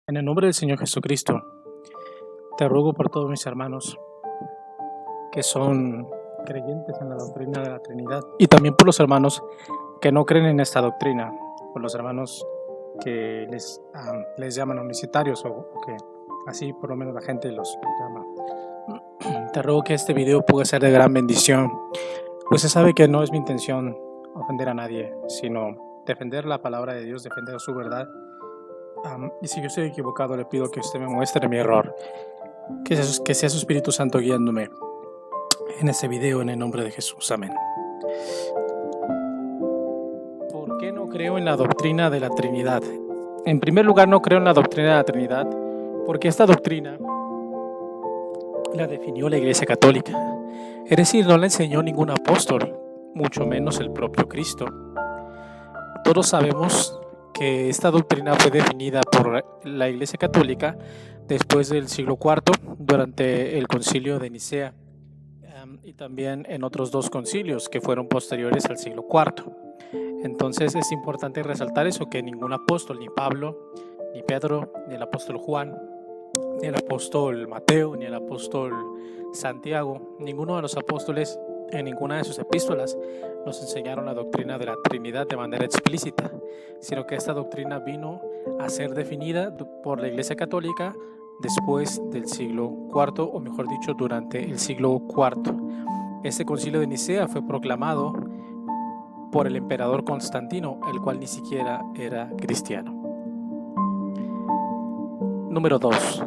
En el nombre del Señor Jesucristo, te ruego por todos mis hermanos que son creyentes en la doctrina de la Trinidad y también por los hermanos que no creen en esta doctrina, por los hermanos que les llaman unicitarios o que así por lo menos la gente los llama. Te ruego que este video pueda ser de gran bendición, pues se sabe que no es mi intención ofender a nadie, sino defender la palabra de Dios, defender su verdad. Y si yo estoy equivocado, le pido que usted me muestre mi error, que sea su Espíritu Santo guiándome en este video en el nombre de Jesús. Amén. ¿Por qué no creo en la doctrina de la Trinidad? En primer lugar, no creo en la doctrina de la Trinidad porque esta doctrina la definió la Iglesia Católica. Es decir, no la enseñó ningún apóstol, mucho menos el propio Cristo. Todos sabemos que esta doctrina fue definida por la Iglesia Católica después del siglo IV, durante el concilio de Nicea, y también en otros dos concilios que fueron posteriores al siglo IV. Entonces es importante resaltar eso, que ningún apóstol, ni Pablo, ni Pedro, ni el apóstol Juan, ni el apóstol Mateo, ni el apóstol Santiago, ninguno de los apóstoles en ninguna de sus epístolas nos enseñaron la doctrina de la Trinidad de manera explícita, sino que esta doctrina vino a ser definida por la Iglesia Católica después del siglo IV, o mejor dicho, durante el siglo IV. Este concilio de Nicea fue proclamado por el emperador Constantino, el cual ni siquiera era cristiano. Número 2.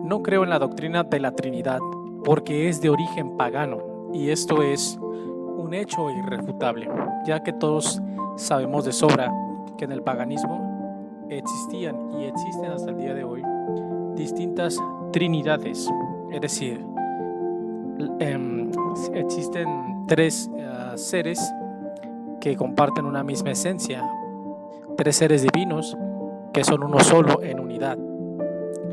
No creo en la doctrina de la Trinidad porque es de origen pagano, y esto es un hecho irrefutable, ya que todos sabemos de sobra que en el paganismo existían y existen hasta el día de hoy distintas trinidades, es decir, existen tres seres que comparten una misma esencia, tres seres divinos que son uno solo en unidad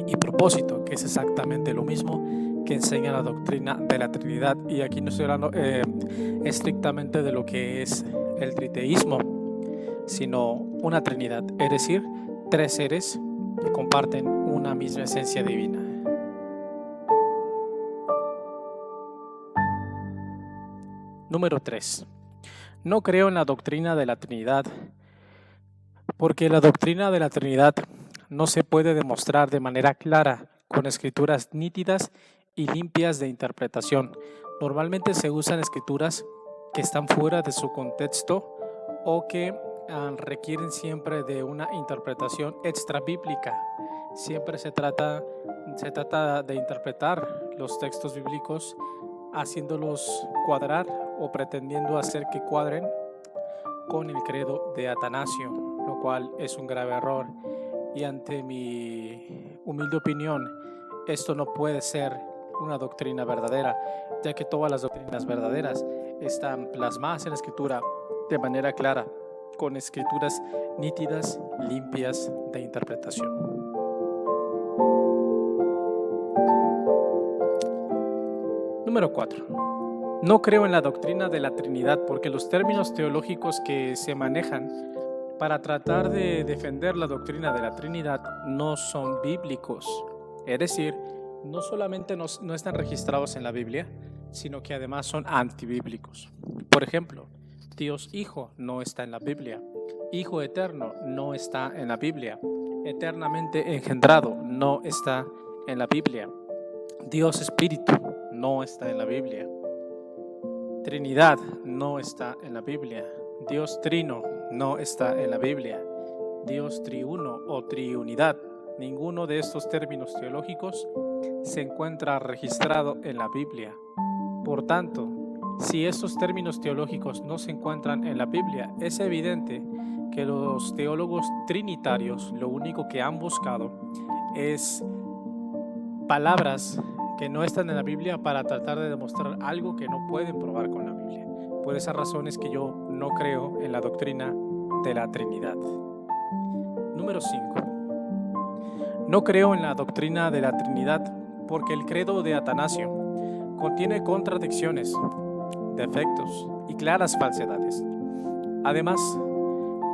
y propósito, que es exactamente lo mismo que enseña la doctrina de la Trinidad. Y aquí no estoy hablando estrictamente de lo que es el triteísmo, sino una Trinidad, es decir, tres seres que comparten una misma esencia divina. Número 3. No creo en la doctrina de la Trinidad porque la doctrina de la Trinidad no se puede demostrar de manera clara con escrituras nítidas y limpias de interpretación. Normalmente se usan escrituras que están fuera de su contexto o que requieren siempre de una interpretación extrabíblica. Siempre se trata de interpretar los textos bíblicos haciéndolos cuadrar o pretendiendo hacer que cuadren con el credo de Atanasio, lo cual es un grave error. Y ante mi humilde opinión, esto no puede ser una doctrina verdadera, ya que todas las doctrinas verdaderas están plasmadas en la Escritura de manera clara, con escrituras nítidas, limpias de interpretación. Número 4. No creo en la doctrina de la Trinidad porque los términos teológicos que se manejan para tratar de defender la doctrina de la Trinidad no son bíblicos. Es decir, no solamente no están registrados en la Biblia, sino que además son antibíblicos. Por ejemplo, Dios Hijo no está en la Biblia. Hijo eterno no está en la Biblia. Eternamente engendrado no está en la Biblia. Dios Espíritu no está en la Biblia. Trinidad no está en la Biblia. Dios Trino no está en la Biblia. Dios Triuno o Triunidad, ninguno de estos términos teológicos se encuentra registrado en la Biblia. Por tanto, si estos términos teológicos no se encuentran en la Biblia, es evidente que los teólogos trinitarios lo único que han buscado es palabras que no están en la Biblia para tratar de demostrar algo que no pueden probar con la Biblia. Por esas razones que yo no creo en la doctrina de la Trinidad. Número 5. No creo en la doctrina de la Trinidad porque el credo de Atanasio contiene contradicciones, defectos y claras falsedades. Además,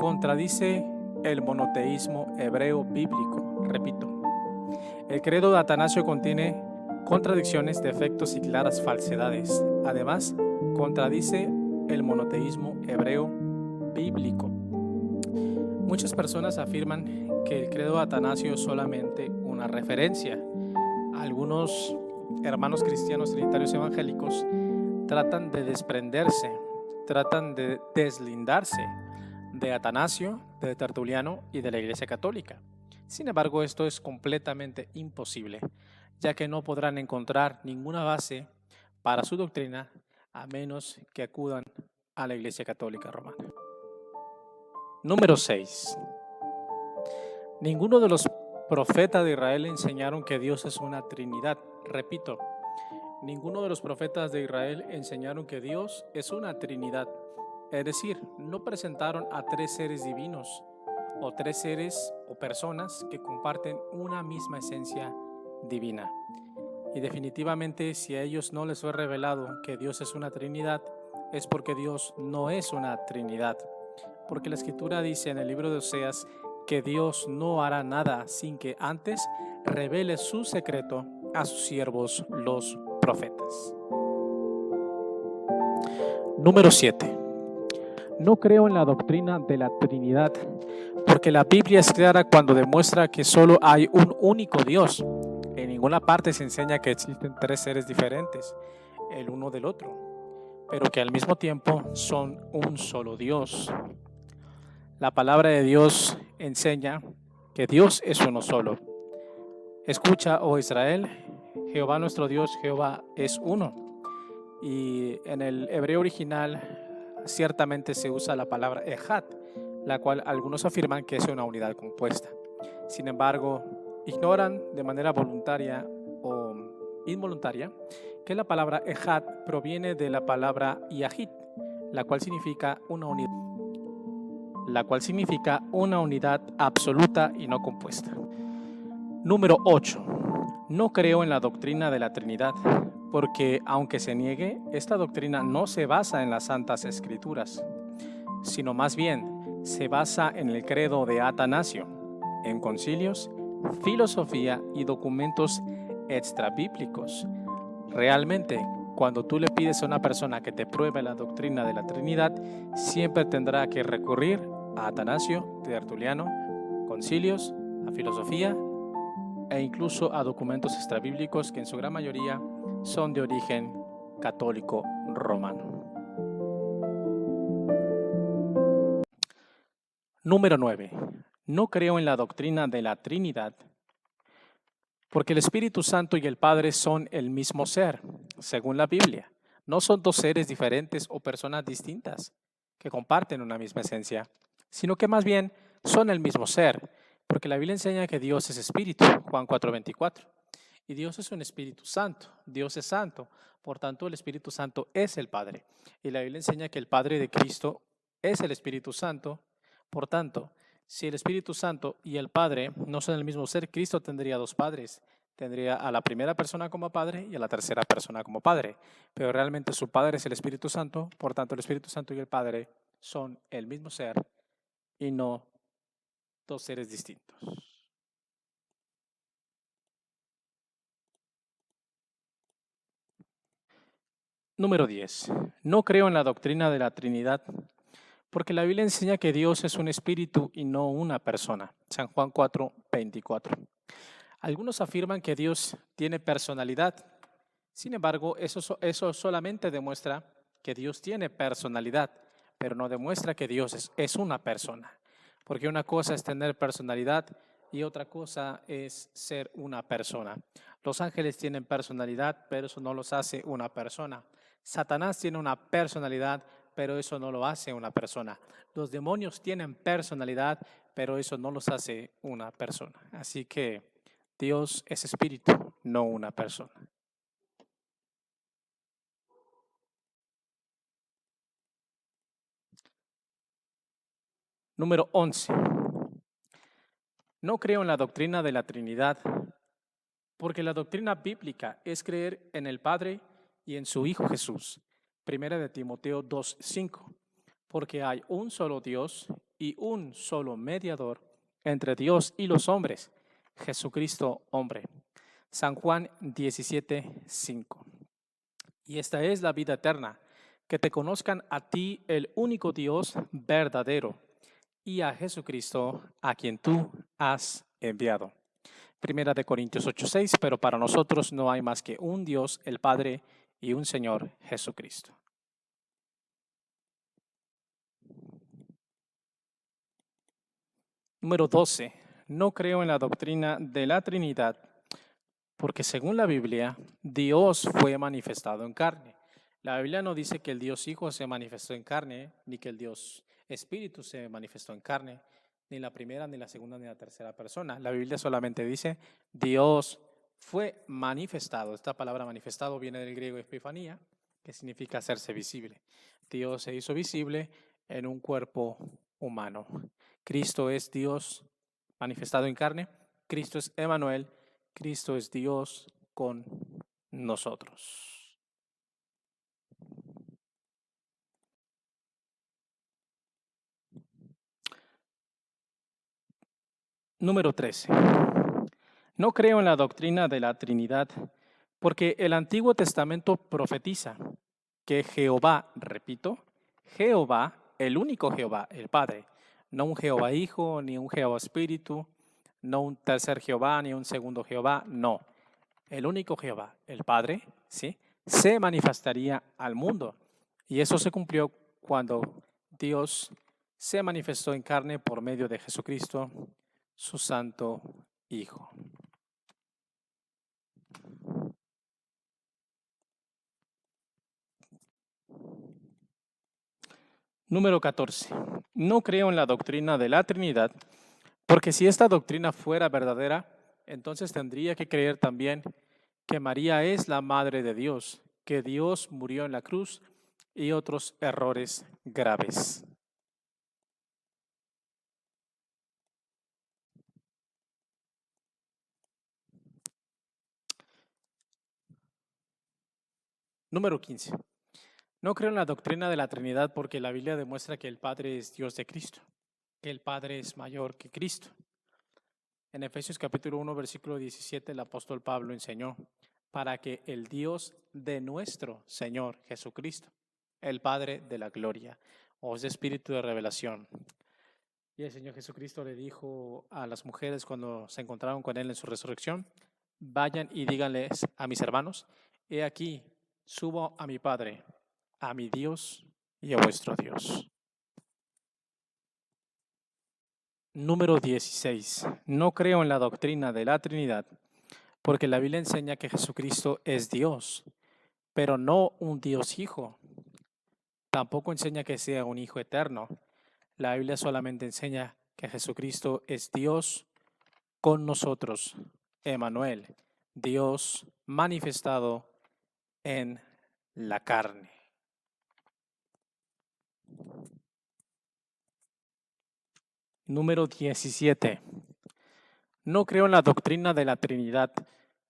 contradice el monoteísmo hebreo bíblico. Repito, el credo de Atanasio contiene contradicciones, defectos y claras falsedades. Además, contradice el monoteísmo hebreo bíblico. Muchas personas afirman que el credo de Atanasio es solamente una referencia. Algunos hermanos cristianos trinitarios evangélicos tratan de desprenderse, tratan de deslindarse de Atanasio, de Tertuliano y de la Iglesia Católica. Sin embargo, esto es completamente imposible, ya que no podrán encontrar ninguna base para su doctrina a menos que acudan a la Iglesia Católica Romana. Número 6. Ninguno de los profetas de Israel enseñaron que Dios es una Trinidad. Repito, ninguno de los profetas de Israel enseñaron que Dios es una Trinidad. Es decir, no presentaron a tres seres divinos o tres seres o personas que comparten una misma esencia divina. Y definitivamente, si a ellos no les fue revelado que Dios es una Trinidad, es porque Dios no es una Trinidad. Porque la Escritura dice en el libro de Oseas que Dios no hará nada sin que antes revele su secreto a sus siervos los profetas. Número 7. No creo en la doctrina de la Trinidad, porque la Biblia es clara cuando demuestra que solo hay un único Dios. En ninguna parte se enseña que existen tres seres diferentes, el uno del otro, pero que al mismo tiempo son un solo Dios. La palabra de Dios enseña que Dios es uno solo. Escucha, oh Israel, Jehová nuestro Dios, Jehová es uno. Y en el hebreo original ciertamente se usa la palabra ejad, la cual algunos afirman que es una unidad compuesta. Sin embargo, ignoran de manera voluntaria o involuntaria que la palabra ejad proviene de la palabra yahid, la cual significa una unidad absoluta y no compuesta. Número 8. No creo en la doctrina de la Trinidad, porque aunque se niegue, esta doctrina no se basa en las Santas Escrituras, sino más bien se basa en el credo de Atanasio, en concilios, filosofía y documentos extrabíblicos. Realmente, cuando tú le pides a una persona que te pruebe la doctrina de la Trinidad, siempre tendrá que recurrir a Atanasio, Tertuliano, concilios, a filosofía e incluso a documentos extrabíblicos que en su gran mayoría son de origen católico romano. Número 9. No creo en la doctrina de la Trinidad, porque el Espíritu Santo y el Padre son el mismo ser, según la Biblia. No son dos seres diferentes o personas distintas que comparten una misma esencia, sino que más bien son el mismo ser, porque la Biblia enseña que Dios es Espíritu, Juan 4:24. Y Dios es un Espíritu Santo, Dios es santo, por tanto el Espíritu Santo es el Padre. Y la Biblia enseña que el Padre de Cristo es el Espíritu Santo, por tanto, si el Espíritu Santo y el Padre no son el mismo ser, Cristo tendría dos padres. Tendría a la primera persona como Padre y a la tercera persona como Padre. Pero realmente su Padre es el Espíritu Santo, por tanto el Espíritu Santo y el Padre son el mismo ser y no dos seres distintos. Número 10. No creo en la doctrina de la Trinidad, porque la Biblia enseña que Dios es un espíritu y no una persona. San Juan 4:24. Algunos afirman que Dios tiene personalidad. Sin embargo, eso solamente demuestra que Dios tiene personalidad, pero no demuestra que Dios es una persona. Porque una cosa es tener personalidad y otra cosa es ser una persona. Los ángeles tienen personalidad, pero eso no los hace una persona. Satanás tiene una personalidad, pero eso no lo hace una persona. Los demonios tienen personalidad, pero eso no los hace una persona. Así que Dios es espíritu, no una persona. Número 11. No creo en la doctrina de la Trinidad, porque la doctrina bíblica es creer en el Padre y en su Hijo Jesús. Primera de Timoteo 2:5. Porque hay un solo Dios y un solo mediador entre Dios y los hombres, Jesucristo hombre. San Juan 17:5. Y esta es la vida eterna, que te conozcan a ti, el único Dios verdadero, y a Jesucristo, a quien tú has enviado. Primera de Corintios 8:6, pero para nosotros no hay más que un Dios, el Padre, y un Señor, Jesucristo. Número 12. No creo en la doctrina de la Trinidad, porque según la Biblia, Dios fue manifestado en carne. La Biblia no dice que el Dios Hijo se manifestó en carne, ni que el Dios Espíritu se manifestó en carne, ni la primera, ni la segunda, ni la tercera persona. La Biblia solamente dice, Dios fue manifestado. Esta palabra manifestado viene del griego epifanía, que significa hacerse visible. Dios se hizo visible en un cuerpo humano. Cristo es Dios manifestado en carne. Cristo es Emmanuel. Cristo es Dios con nosotros. Número 13. No creo en la doctrina de la Trinidad, porque el Antiguo Testamento profetiza que Jehová, repito, Jehová, el único Jehová, el Padre, no un Jehová Hijo, ni un Jehová Espíritu, no un tercer Jehová, ni un segundo Jehová, no. El único Jehová, el Padre, ¿sí?, se manifestaría al mundo. Y eso se cumplió cuando Dios se manifestó en carne por medio de Jesucristo, su santo Hijo. Número 14. No creo en la doctrina de la Trinidad, porque si esta doctrina fuera verdadera, entonces tendría que creer también que María es la Madre de Dios, que Dios murió en la cruz y otros errores graves. Número 15. No creo en la doctrina de la Trinidad porque la Biblia demuestra que el Padre es Dios de Cristo, que el Padre es mayor que Cristo. En Efesios capítulo 1, versículo 17, el apóstol Pablo enseñó, para que el Dios de nuestro Señor Jesucristo, el Padre de la gloria, os dé espíritu de revelación. Y el Señor Jesucristo le dijo a las mujeres cuando se encontraron con Él en su resurrección, vayan y díganles a mis hermanos, he aquí, subo a mi Padre, a mi Dios y a vuestro Dios. Número 16. No creo en la doctrina de la Trinidad, porque la Biblia enseña que Jesucristo es Dios, pero no un Dios Hijo. Tampoco enseña que sea un Hijo eterno. La Biblia solamente enseña que Jesucristo es Dios con nosotros, Emmanuel, Dios manifestado en la carne. Número 17. No creo en la doctrina de la Trinidad,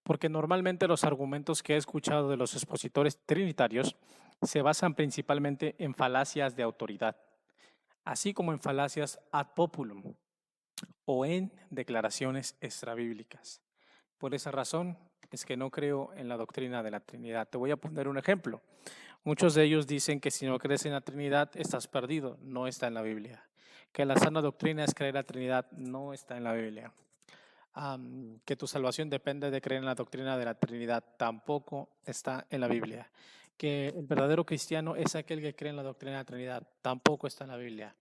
porque normalmente los argumentos que he escuchado de los expositores trinitarios se basan principalmente en falacias de autoridad, así como en falacias ad populum o en declaraciones extrabíblicas. Por esa razón es que no creo en la doctrina de la Trinidad. Te voy a poner un ejemplo. Muchos de ellos dicen que si no crees en la Trinidad estás perdido. No está en la Biblia. Que la sana doctrina es creer en la Trinidad. No está en la Biblia. Que tu salvación depende de creer en la doctrina de la Trinidad. Tampoco está en la Biblia. Que el verdadero cristiano es aquel que cree en la doctrina de la Trinidad. Tampoco está en la Biblia.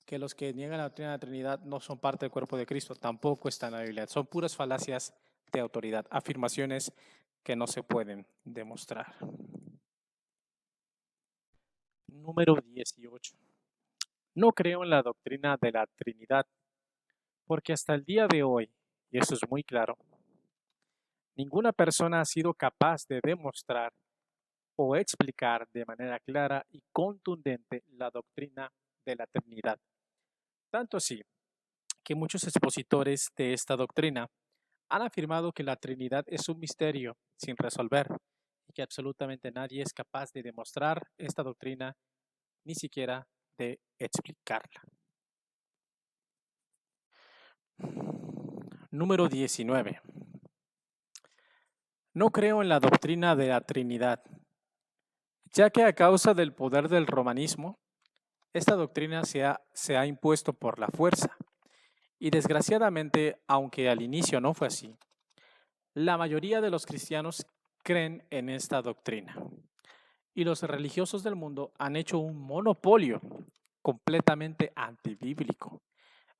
Que los que niegan la doctrina de la Trinidad no son parte del cuerpo de Cristo. Tampoco está en la Biblia. Son puras falacias de autoridad, afirmaciones que no se pueden demostrar. Número 18. No creo en la doctrina de la Trinidad, porque hasta el día de hoy, y eso es muy claro, ninguna persona ha sido capaz de demostrar o explicar de manera clara y contundente la doctrina de la Trinidad. Tanto así que muchos expositores de esta doctrina han afirmado que la Trinidad es un misterio sin resolver y que absolutamente nadie es capaz de demostrar esta doctrina, ni siquiera de explicarla. Número 19. No creo en la doctrina de la Trinidad, ya que a causa del poder del romanismo, esta doctrina se ha impuesto por la fuerza. Y desgraciadamente, aunque al inicio no fue así, la mayoría de los cristianos creen en esta doctrina. Y los religiosos del mundo han hecho un monopolio completamente antibíblico,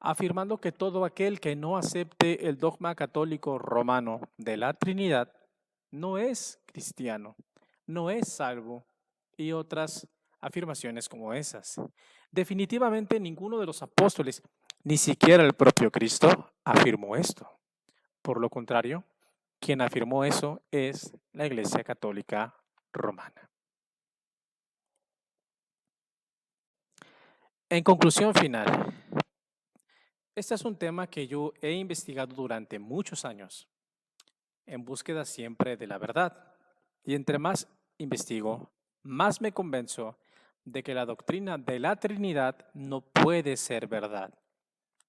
afirmando que todo aquel que no acepte el dogma católico romano de la Trinidad no es cristiano, no es salvo, y otras afirmaciones como esas. Definitivamente ninguno de los apóstoles, ni siquiera el propio Cristo, afirmó esto. Por lo contrario, quien afirmó eso es la Iglesia Católica Romana. En conclusión final, este es un tema que yo he investigado durante muchos años, en búsqueda siempre de la verdad. Y entre más investigo, más me convenzo de que la doctrina de la Trinidad no puede ser verdad.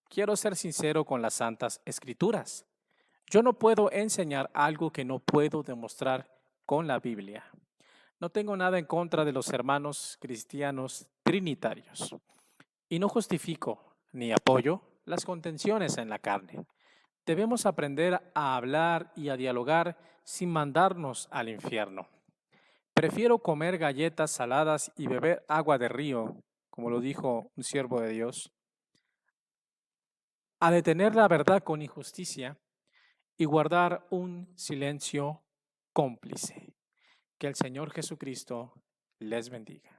Quiero ser sincero con las Santas Escrituras. Yo no puedo enseñar algo que no puedo demostrar con la Biblia. No tengo nada en contra de los hermanos cristianos trinitarios y no justifico ni apoyo las contenciones en la carne. Debemos aprender a hablar y a dialogar sin mandarnos al infierno. Prefiero comer galletas saladas y beber agua de río, como lo dijo un siervo de Dios, a detener la verdad con injusticia y guardar un silencio cómplice. Que el Señor Jesucristo les bendiga.